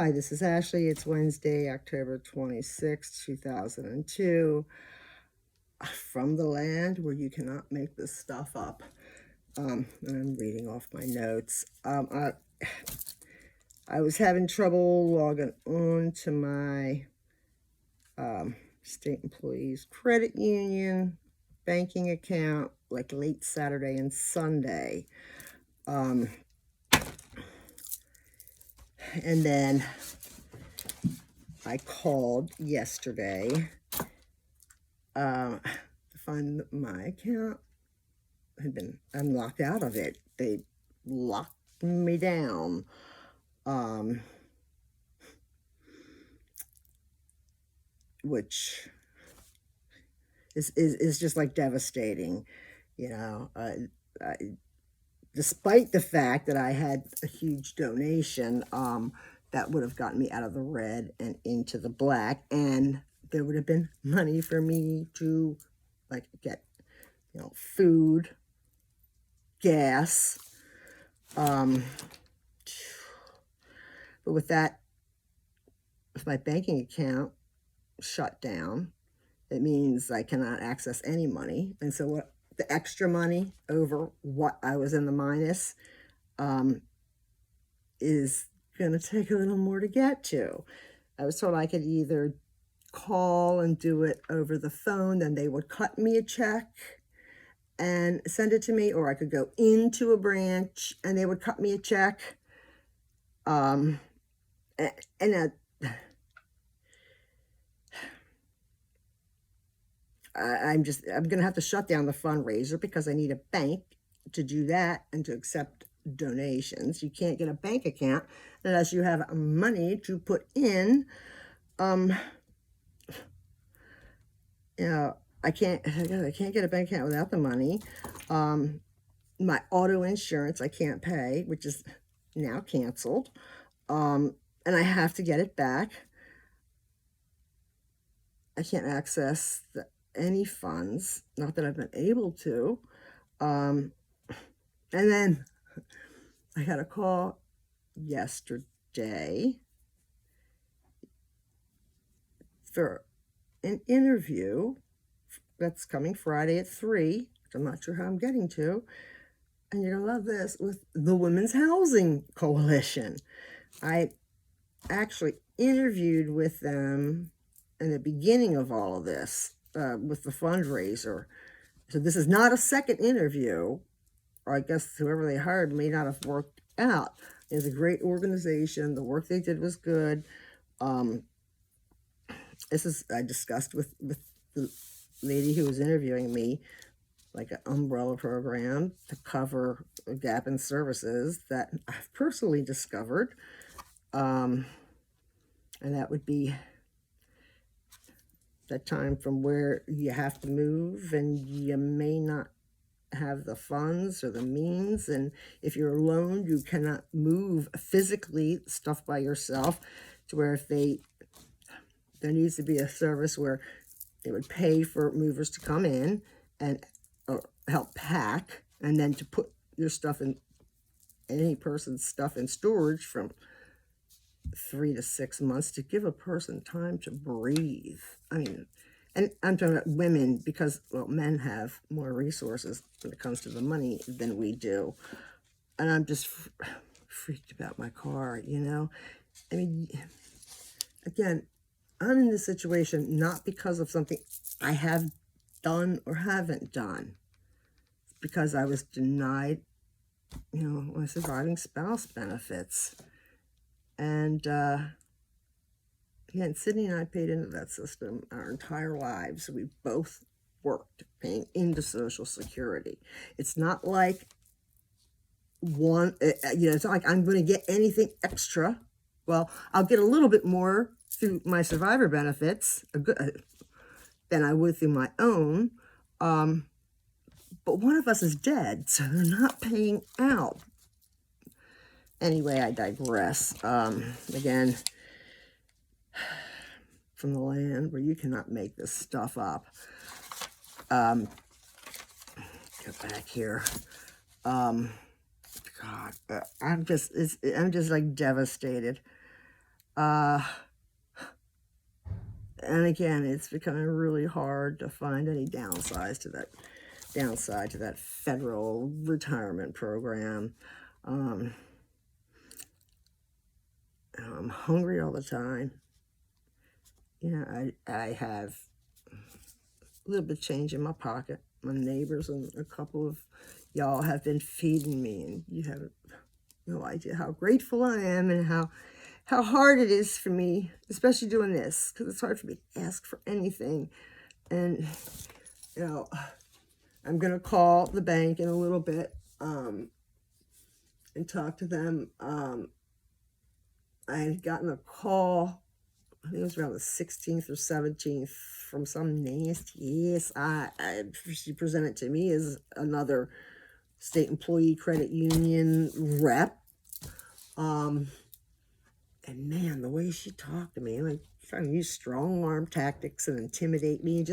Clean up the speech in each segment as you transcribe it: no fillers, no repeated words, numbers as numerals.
Hi, this is Ashley. It's Wednesday, October 26, 2002. From the land where you cannot make this stuff up. And I'm reading off my notes. I was having trouble logging on to my state employees credit union banking account like late Saturday and Sunday. And then I called yesterday to find that my account had been, I'm locked out of it. They locked me down. Which is just like devastating, you know. Despite the fact that I had a huge donation, that would have gotten me out of the red and into the black, and there would have been money for me to like get, you know, food, gas, but with that, with my banking account shut down, it means I cannot access any money. And so what the extra money over what I was in the minus is going to take a little more to get to. I was told I could either call and do it over the phone, then they would cut me a check and send it to me, or I could go into a branch and they would cut me a check. I'm going to have to shut down the fundraiser because I need a bank to do that and to accept donations. You can't get a bank account unless you have money to put in. You know, I can't get a bank account without the money. My auto insurance I can't pay, which is now canceled. And I have to get it back. I can't access any funds, not that I've been able to. And then I got a call yesterday for an interview that's coming Friday at 3, which I'm not sure how I'm getting to. And you're going to love this, with the Women's Housing Coalition. I actually interviewed with them in the beginning of all of this, with the fundraiser. So this is not a second interview, or I guess whoever they hired may not have worked out. It's a great organization. The work they did was good. This is, I discussed with the lady who was interviewing me, like an umbrella program to cover a gap in services that I've personally discovered. And that would be that time from where you have to move and you may not have the funds or the means, and if you're alone you cannot move physically stuff by yourself, to where if there needs to be a service where it would pay for movers to come in and help pack, and then to put your stuff in, any person's stuff in storage from 3 to 6 months, to give a person time to breathe. I mean, and I'm talking about women because, well, men have more resources when it comes to the money than we do. And I'm just freaked about my car, you know? I mean, again, I'm in this situation not because of something I have done or haven't done. It's because I was denied, you know, my surviving spouse benefits. And again, Sydney and I paid into that system our entire lives. We both worked paying into Social Security. It's not like one, you know, it's not like I'm going to get anything extra. Well, I'll get a little bit more through my survivor benefits than I would through my own. But one of us is dead, so they're not paying out. Anyway, I digress. Again, from the land where you cannot make this stuff up. Go back here. God, I'm just like devastated. And again, it's becoming really hard to find any downside to that federal retirement program. I'm hungry all the time. I have a little bit of change in my pocket. My neighbors and a couple of y'all have been feeding me, and you have no idea how grateful I am and how hard it is for me, especially doing this, because it's hard for me to ask for anything. And, I'm going to call the bank in a little bit and talk to them. I had gotten a call, I think it was around the 16th or 17th, from some nasty, she presented to me as another state employee credit union rep. And man, the way she talked to me, like trying to use strong arm tactics and intimidate me,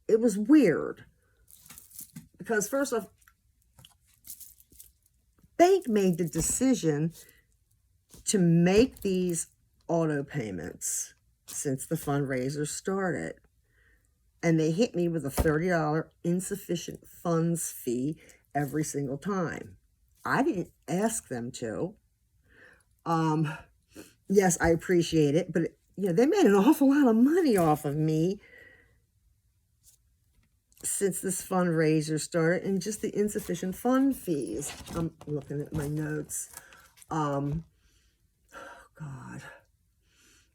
it was weird. Because first off, bank made the decision to make these auto payments since the fundraiser started. And they hit me with a $30 insufficient funds fee every single time. I didn't ask them to. Yes, I appreciate it, but they made an awful lot of money off of me since this fundraiser started, and just the insufficient fund fees. I'm looking at my notes. God.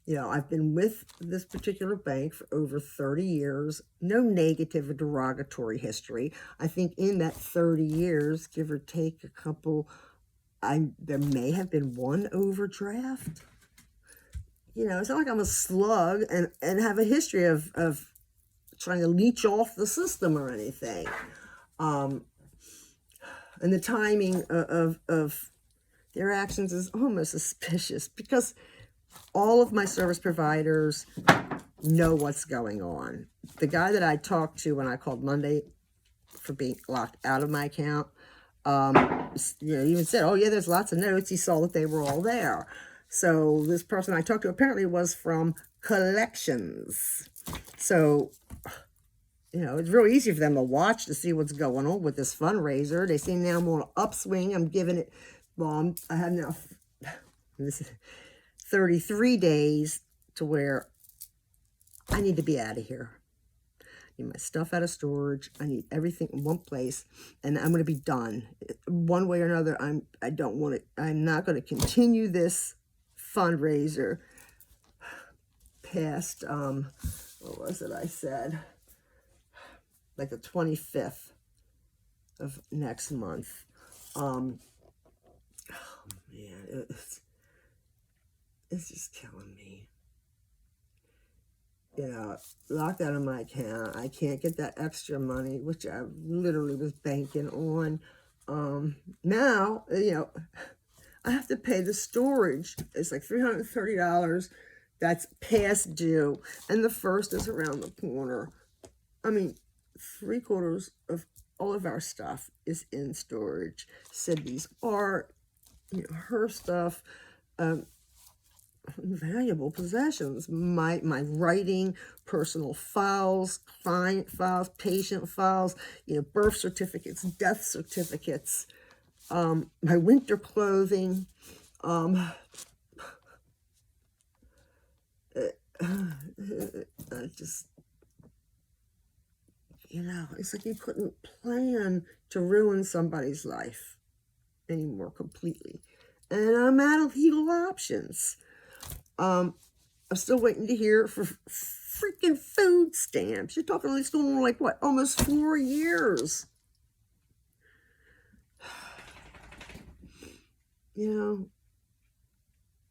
I've been with this particular bank for over 30 years. No negative or derogatory history. I think in that 30 years, give or take a couple, there may have been one overdraft. It's not like I'm a slug and have a history of trying to leech off the system or anything. And the timing of their actions is almost suspicious, because all of my service providers know what's going on. The guy that I talked to when I called Monday for being locked out of my account, even said, oh yeah, there's lots of notes. He saw that they were all there. So this person I talked to apparently was from collections. So, it's real easy for them to watch to see what's going on with this fundraiser. They see now I'm on an upswing. I'm giving it, I have now, this is 33 days to where I need to be out of here. I need my stuff out of storage. I need everything in one place, and I'm going to be done. One way or another, I'm not going to continue this fundraiser past, what was it I said? Like the 25th of next month. Oh man, it's just killing me. Locked out of my account. I can't get that extra money, which I literally was banking on. Now, I have to pay the storage. It's like $330. That's past due. And the first is around the corner. I mean, 3/4 of all of our stuff is in storage. Sydney's art, her stuff, valuable possessions, my writing, personal files, client files, patient files, birth certificates, death certificates, my winter clothing, I just, it's like you couldn't plan to ruin somebody's life anymore completely. And I'm out of legal options. I'm still waiting to hear for freaking food stamps. You're talking at least going on like what, almost 4 years.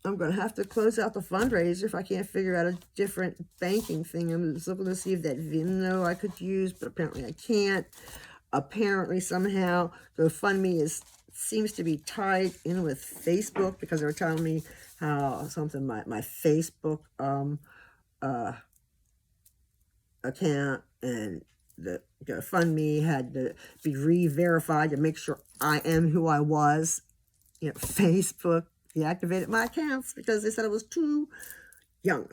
I'm going to have to close out the fundraiser if I can't figure out a different banking thing. I'm just looking to see if that Venmo I could use, but apparently I can't. Apparently somehow GoFundMe seems to be tied in with Facebook, because they were telling me how something my Facebook account and the GoFundMe had to be re-verified to make sure I am who I was. Facebook deactivated my accounts because they said I was too young.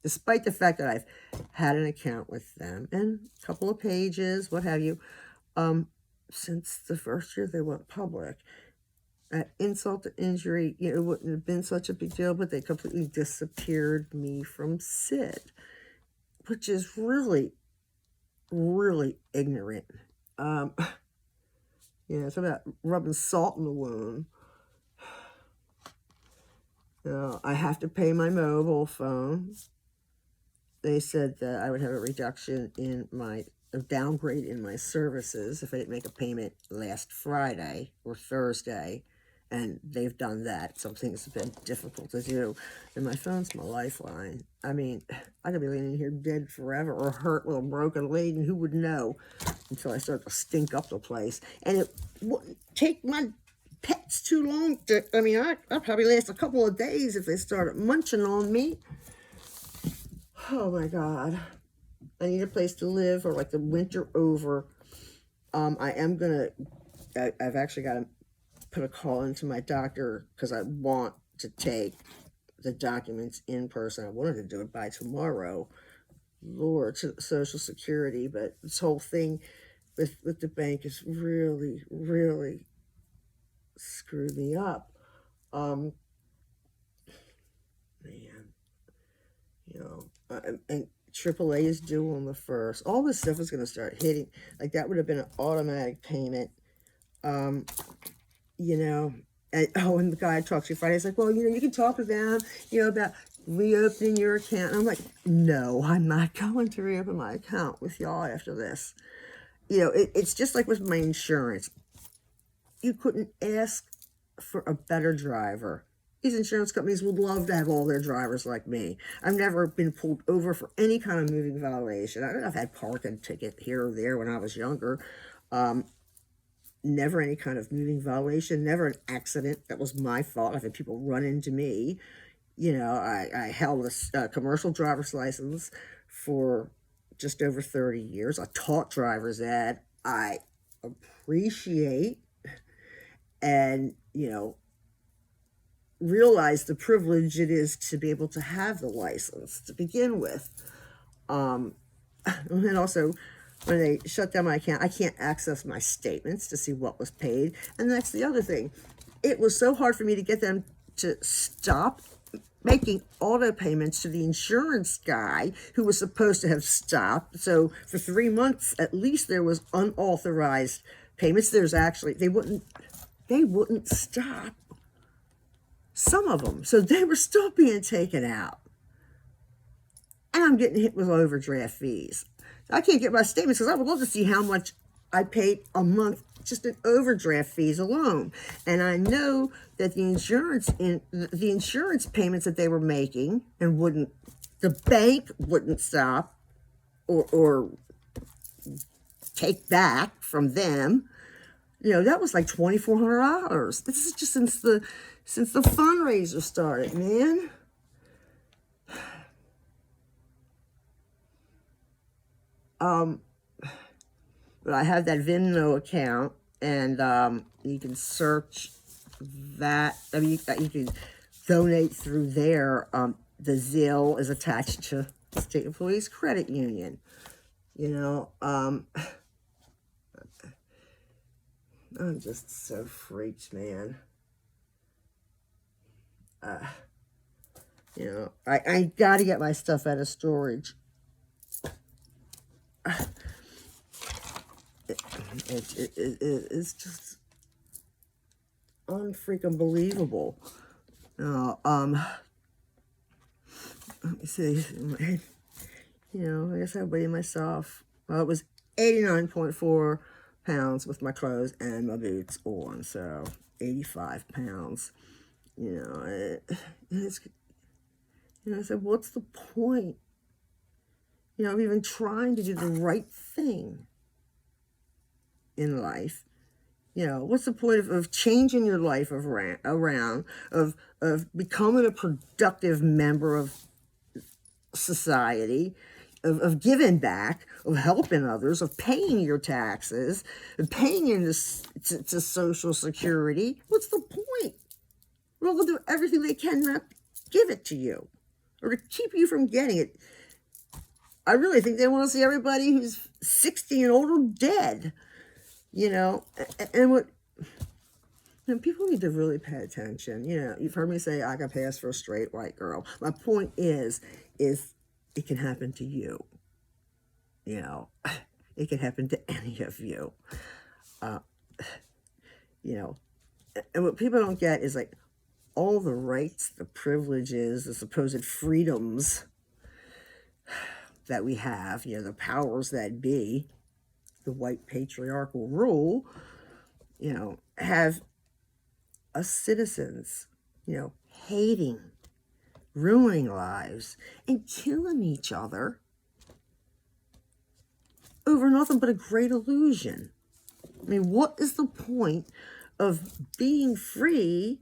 Despite the fact that I've had an account with them and a couple of pages, what have you, since the first year they went public. Insult to injury, it wouldn't have been such a big deal, but they completely disappeared me from SID, which is really, really ignorant. It's about rubbing salt in the wound. I have to pay my mobile phone. They said that I would have a reduction in a downgrade in my services if I didn't make a payment last Friday or Thursday. And they've done that. Some things have been difficult to do. And my phone's my lifeline. I mean, I could be laying here dead forever or hurt with a broken leg, and who would know until I start to stink up the place. And it wouldn't take my pets too long to, I'd probably last a couple of days if they started munching on me. Oh my God. I need a place to live or like the winter over. I've actually got to put a call into my doctor because I want to take the documents in person. I wanted to do it by tomorrow, Lord, to Social Security, but this whole thing with the bank is really, really screwed me up. Man, and AAA is due on the 1st. All this stuff is going to start hitting. Like, that would have been an automatic payment. And the guy I talked to Friday is like, well, you can talk to them, about reopening your account. And I'm like, no, I'm not going to reopen my account with y'all after this. It's just like with my insurance. You couldn't ask for a better driver. These insurance companies would love to have all their drivers like me. I've never been pulled over for any kind of moving violation. I've had parking ticket here or there when I was younger. Never any kind of moving violation, never an accident that was my fault. I've had people run into me. I held a commercial driver's license for just over 30 years. I taught driver's ed. I appreciate and, realize the privilege it is to be able to have the license to begin with. And also, when they shut down my account, I can't access my statements to see what was paid. And that's the other thing. It was so hard for me to get them to stop making auto payments to the insurance guy who was supposed to have stopped. So for 3 months, at least there was unauthorized payments. They wouldn't stop some of them. So they were still being taken out. And I'm getting hit with overdraft fees. I can't get my statements because I would love to see how much I paid a month just in overdraft fees alone. And I know that the insurance payments that they were making and the bank wouldn't stop or take back from them. That was like $2,400. This is just since the fundraiser started, man. But I have that Venmo account, and you can search that. You can donate through there. The Zelle is attached to State Employees Credit Union. I'm just so freaked, man. I got to get my stuff out of storage. It's just unfreaking believable. Let me see. I guess I weighed myself. It was 89.4 pounds with my clothes and my boots on, so 85 pounds. I said, what's the point? Of even trying to do the right thing in life. What's the point of changing your life around, of becoming a productive member of society, of giving back, of helping others, of paying your taxes, of paying into to Social Security? What's the point? What world will do everything they can not give it to you or to keep you from getting it. I really think they want to see everybody who's 60 and older dead, you know. And what, and people need to really pay attention. You know, you've heard me say I can pass for a straight white girl. My point is it can happen to you. You know, it can happen to any of you. You know, and what people don't get is like all the rights, the privileges, the supposed freedoms that we have, you know, the powers that be, the white patriarchal rule, you know, have us citizens, you know, hating, ruining lives, and killing each other over nothing but a great illusion. I mean, what is the point of being free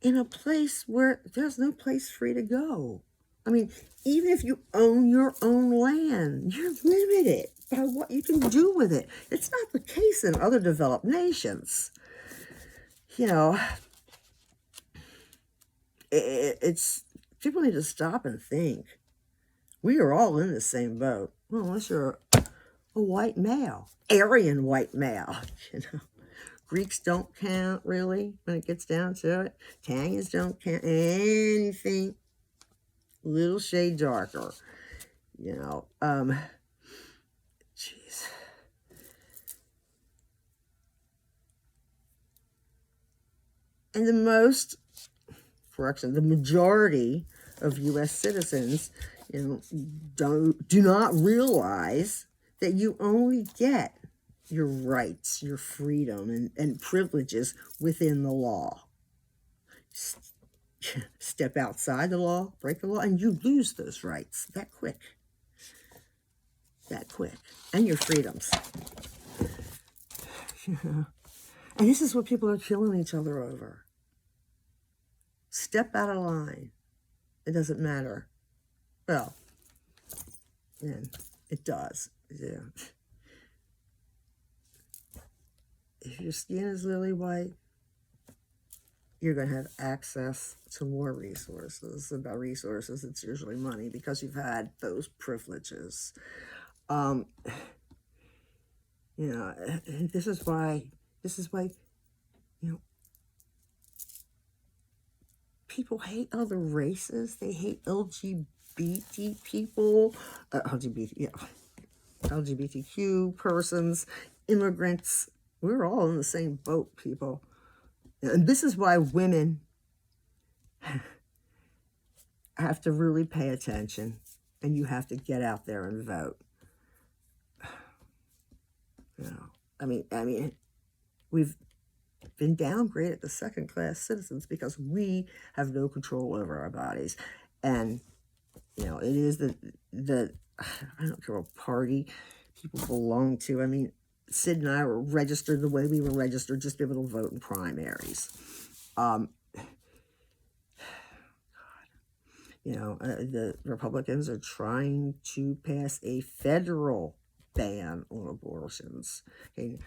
in a place where there's no place free to go? I mean, even if you own your own land, you're limited by what you can do with it. It's not the case in other developed nations. You know, it's people need to stop and think. We are all in the same boat. Well, unless you're a white male, Aryan white male, you know. Greeks don't count, really, when it gets down to it. Italians don't count. Anything a little shade darker, you know. Jeez. And the majority of U.S. citizens, you know, do not realize that you only get your rights, your freedom, and privileges within the law. Step outside the law, break the law, and you lose those rights that quick. That quick. And your freedoms. And this is what people are killing each other over. Step out of line. It doesn't matter. Well, man, it does. Yeah. If your skin is lily white, you're going to have access to more resources. And by resources, it's usually money because you've had those privileges. You know, and this is why, you know, people hate other races. They hate LGBT people, LGBTQ persons, immigrants. We're all in the same boat, people. And this is why women have to really pay attention, and you have to get out there and vote. You know, I mean, we've been downgraded to second-class citizens because we have no control over our bodies. And, you know, it is the I don't care what party people belong to. I mean, Sid and I were registered the way we were registered, just to be able to vote in primaries. You know, the Republicans are trying to pass a federal ban on abortions. Okay?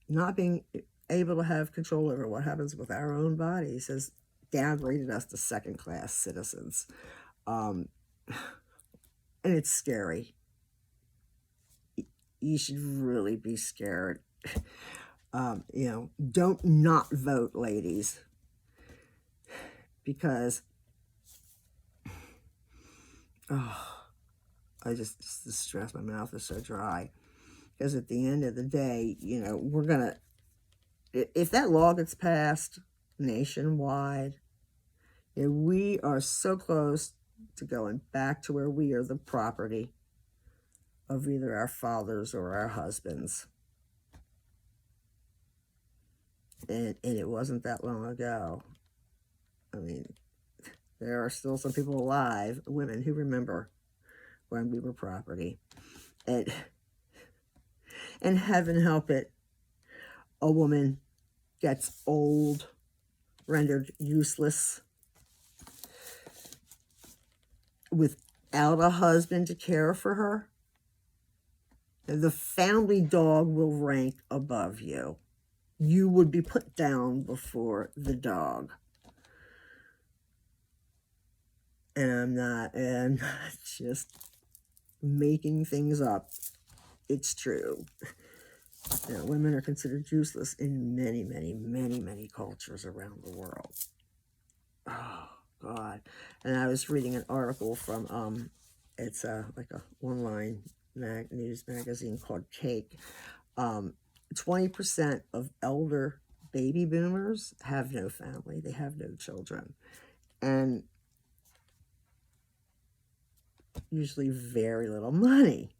Not being able to have control over what happens with our own bodies has downgraded us to second-class citizens. And it's scary. You should really be scared. You know, don't not vote, ladies. Because, I just the stress, my mouth is so dry. Because at the end of the day, you know, we're going to, if that law gets passed nationwide, you know, we are so close to going back to where we are the property of either our fathers or our husbands. And it wasn't that long ago. I mean, there are still some people alive, women, who remember when we were property. And heaven help it, a woman gets old, rendered useless, without a husband to care for her. The family dog will rank above you. you would be put down before the dog. And I'm not just making things up. It's true. You know, women are considered useless in many, many, many, many cultures around the world. Oh, God. And I was reading an article from, it's like a online news magazine called Cake. 20% of elder baby boomers have no family. They have no children. And usually very little money.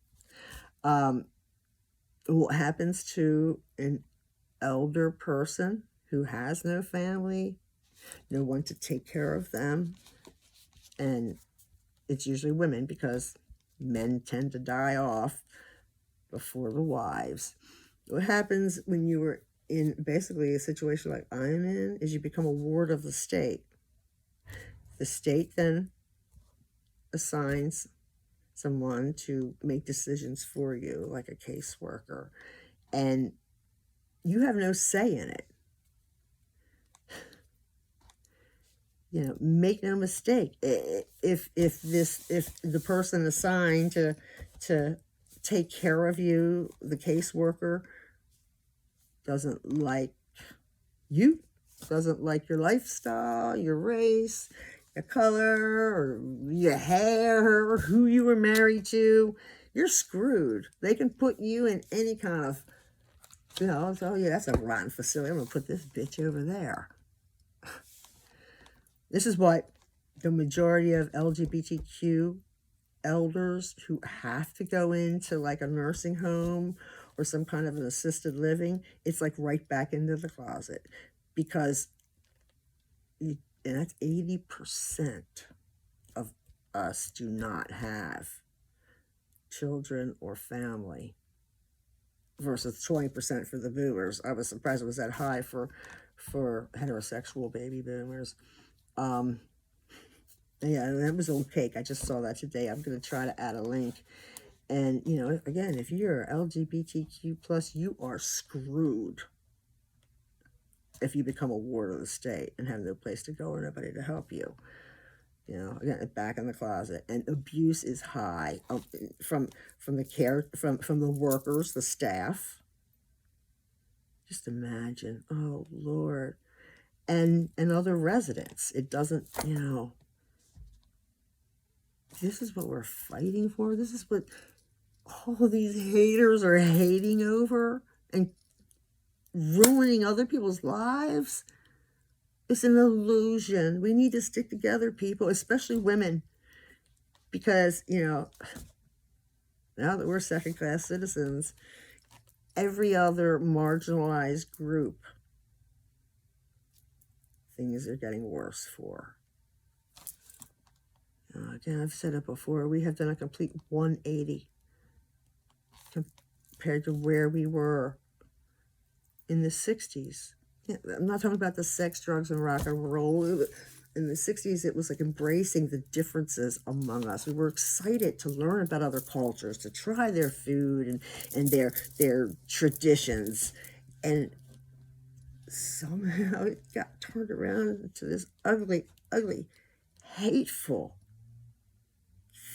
What happens to an elder person who has no family, no one to take care of them, and it's usually women because men tend to die off before the wives. What happens when you are in basically a situation like I'm in is you become a ward of the state. The state then assigns someone to make decisions for you, like a caseworker, and you have no say in it. You know, make no mistake. If the person assigned to take care of you, the caseworker, doesn't like you, doesn't like your lifestyle, your race, your color, or your hair, or who you were married to, you're screwed. They can put you in any kind of, you know, oh yeah, that's a rotten facility. I'm gonna put this bitch over there. This is what the majority of LGBTQ elders who have to go into like a nursing home or some kind of an assisted living, it's like right back into the closet, because and that's 80% of us do not have children or family versus 20% for the boomers. I was surprised it was that high for heterosexual baby boomers. Yeah, that was on Cake. I just saw that today. I'm going to try to add a link. And, you know, again, if you're LGBTQ+, you are screwed if you become a ward of the state and have no place to go or nobody to help you. You know, again, back in the closet. And abuse is high from the workers, the staff. Just imagine. Oh, Lord. And other residents. It doesn't, you know, this is what we're fighting for. This is what all these haters are hating over and ruining other people's lives. It's an illusion. We need to stick together, people, especially women, because, you know, now that we're second-class citizens, every other marginalized group, things are getting worse for. Again, I've said it before, we have done a complete 180 compared to where we were in the 60s. Yeah, I'm not talking about the sex, drugs, and rock and roll. In the 60s, it was like embracing the differences among us. We were excited to learn about other cultures, to try their food and their traditions. And somehow it got turned around into this ugly, ugly, hateful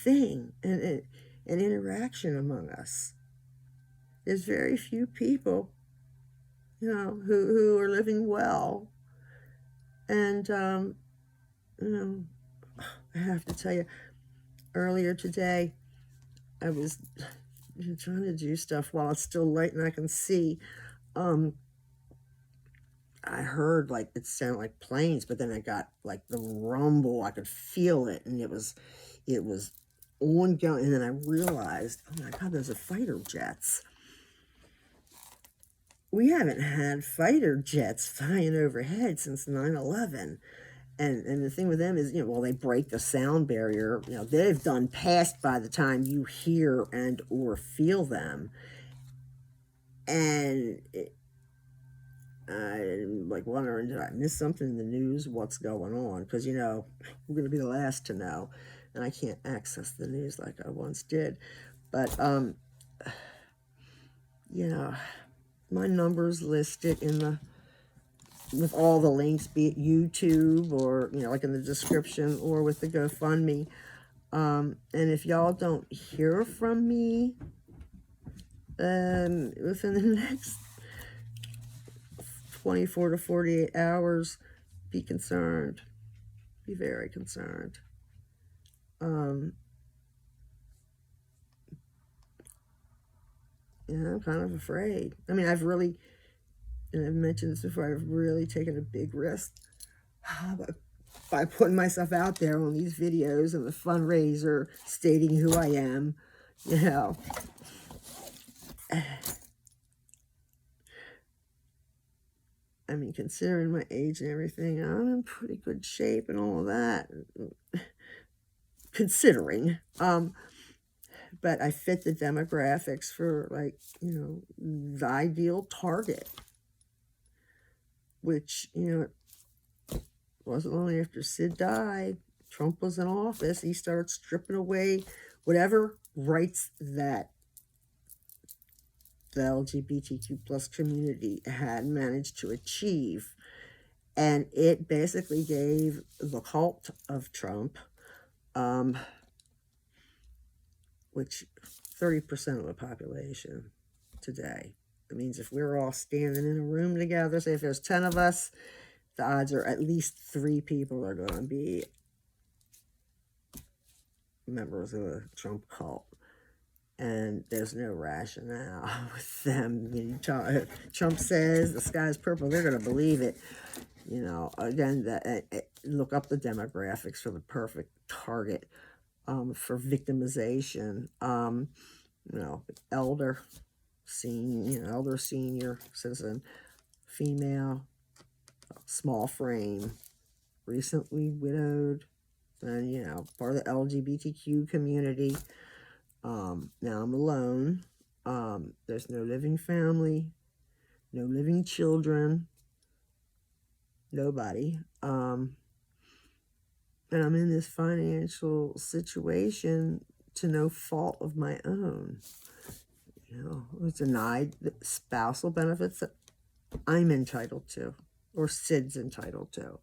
thing and an interaction among us. There's very few people, you know, who are living well. And, you know, I have to tell you, earlier today, I was trying to do stuff while it's still light and I can see. I heard like it sounded like planes, but then I got like the rumble. I could feel it, and it was ongoing. And then I realized, oh my God, those are fighter jets. We haven't had fighter jets flying overhead since 9/11. And the thing with them is, you know, well, they break the sound barrier. You know, they've done past by the time you hear and or feel them. And I'm like wondering, did I miss something in the news? What's going on? Because, you know, we're going to be the last to know. And I can't access the news like I once did. But, you know, my number's listed in the, with all the links, be it YouTube or, you know, like in the description, or with the GoFundMe. And if y'all don't hear from me within the next 24 to 48 hours, be concerned. Be very concerned. Yeah, I'm kind of afraid. I mean, I've really, and I've mentioned this before, I've really taken a big risk by putting myself out there on these videos and the fundraiser, stating who I am, you know. I mean, considering my age and everything, I'm in pretty good shape and all of that. Considering, but I fit the demographics for, like, you know, the ideal target, which, you know, wasn't long after Sid died, Trump was in office, he started stripping away whatever rights that the LGBTQ plus community had managed to achieve. And it basically gave the cult of Trump, which 30% of the population today. It means if we're all standing in a room together, say if there's 10 of us, the odds are at least 3 people are going to be members of the Trump cult. And there's no rationale with them. I mean, Trump says the sky's purple, they're going to believe it. You know, again, look up the demographics for the perfect target for victimization. You know, elder, senior citizen, female, small frame, recently widowed, and, you know, part of the LGBTQ community. Now I'm alone. There's no living family, no living children, nobody. And I'm in this financial situation to no fault of my own. You know, I was denied the spousal benefits that I'm entitled to, or Sid's entitled to.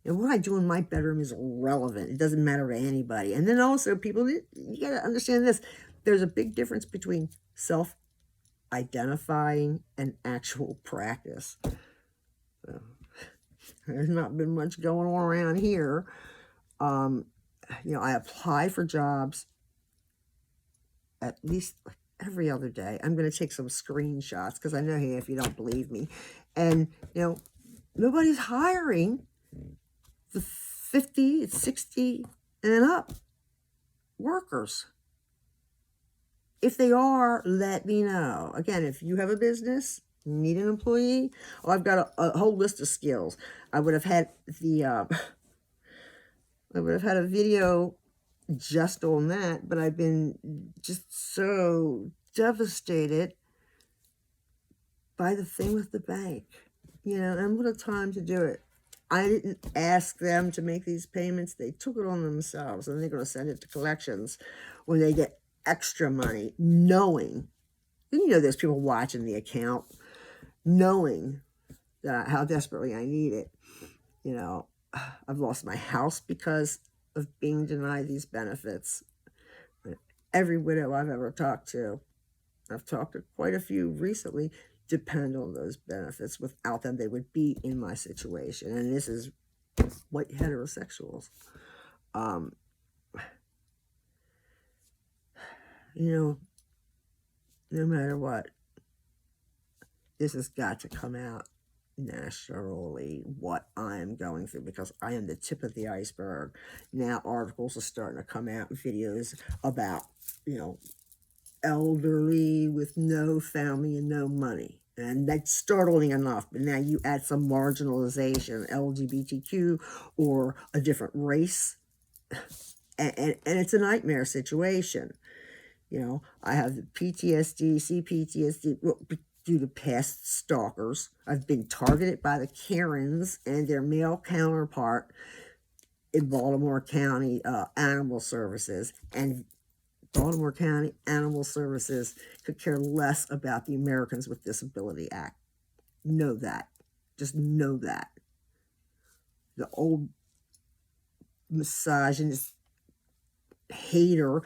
And what I do in my bedroom is irrelevant. It doesn't matter to anybody. And then also, people, you got to understand this. There's a big difference between self-identifying and actual practice. So, there's not been much going on around here. You know, I apply for jobs at least every other day. I'm going to take some screenshots because I know, hey, if you don't believe me. And, you know, nobody's hiring the 50, 60, and up workers. If they are, let me know. Again, if you have a business, need an employee, I've got a whole list of skills. I would have had a video just on that, but I've been just so devastated by the thing with the bank. You know, and what a time to do it. I didn't ask them to make these payments. They took it on themselves, and they're going to send it to collections when they get extra money, knowing, and you know, there's people watching the account, knowing that how desperately I need it. You know, I've lost my house because of being denied these benefits. Every widow I've ever talked to, I've talked to quite a few recently, depend on those benefits. Without them, they would be in my situation. And this is white heterosexuals. You know, no matter what, this has got to come out nationally, what I'm going through, because I am the tip of the iceberg. Now articles are starting to come out, videos about, you know, elderly with no family and no money. And that's startling enough. But now you add some marginalization, LGBTQ, or a different race, and it's a nightmare situation. You know, I have PTSD, CPTSD, due to past stalkers. I've been targeted by the Karens and their male counterpart in Baltimore County Animal Services, and Baltimore County Animal Services could care less about the Americans with Disability Act. Know that. Just know that. The old misogynist hater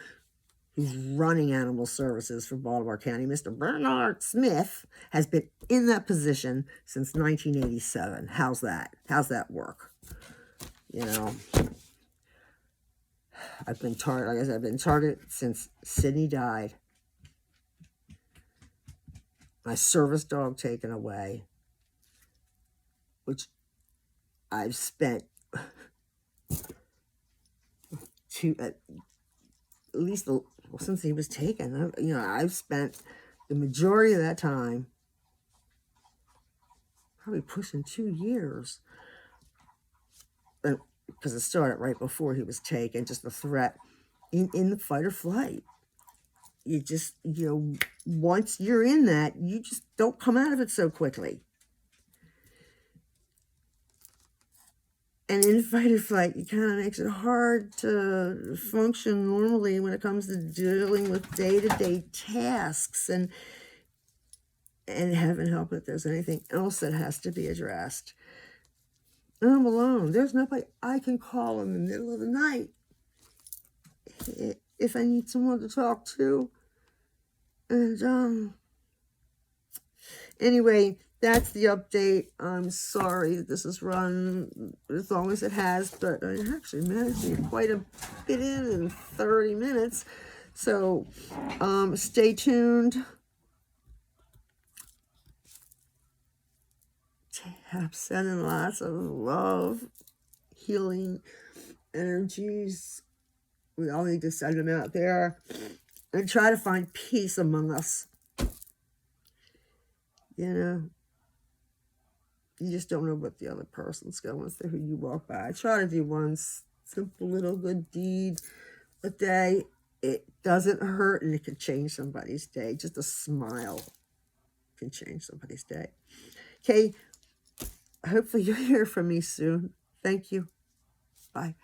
who's running animal services for Baltimore County, Mr. Bernard Smith, has been in that position since 1987. How's that? How's that work? You know, I've been targeted, like I said, I've been targeted since Sydney died. My service dog taken away, which I've spent at least since he was taken. You know, I've spent the majority of that time, probably pushing 2 years, because it started right before he was taken, just the threat in the fight or flight. You just, you know, once you're in that, you just don't come out of it so quickly. And in fight or flight, it kind of makes it hard to function normally when it comes to dealing with day-to-day tasks, and heaven help if there's anything else that has to be addressed. And I'm alone. There's nobody I can call in the middle of the night if I need someone to talk to. And anyway, that's the update. I'm sorry that this has run as long as it has, but I actually managed to get quite a bit in 30 minutes. So stay tuned. I'm sending lots of love, healing energies. We all need to send them out there and try to find peace among us. You know, you just don't know what the other person's going through who you walk by. I try to do one simple little good deed a day. It doesn't hurt, and it can change somebody's day. Just a smile can change somebody's day. Okay, hopefully you'll hear from me soon. Thank you. Bye.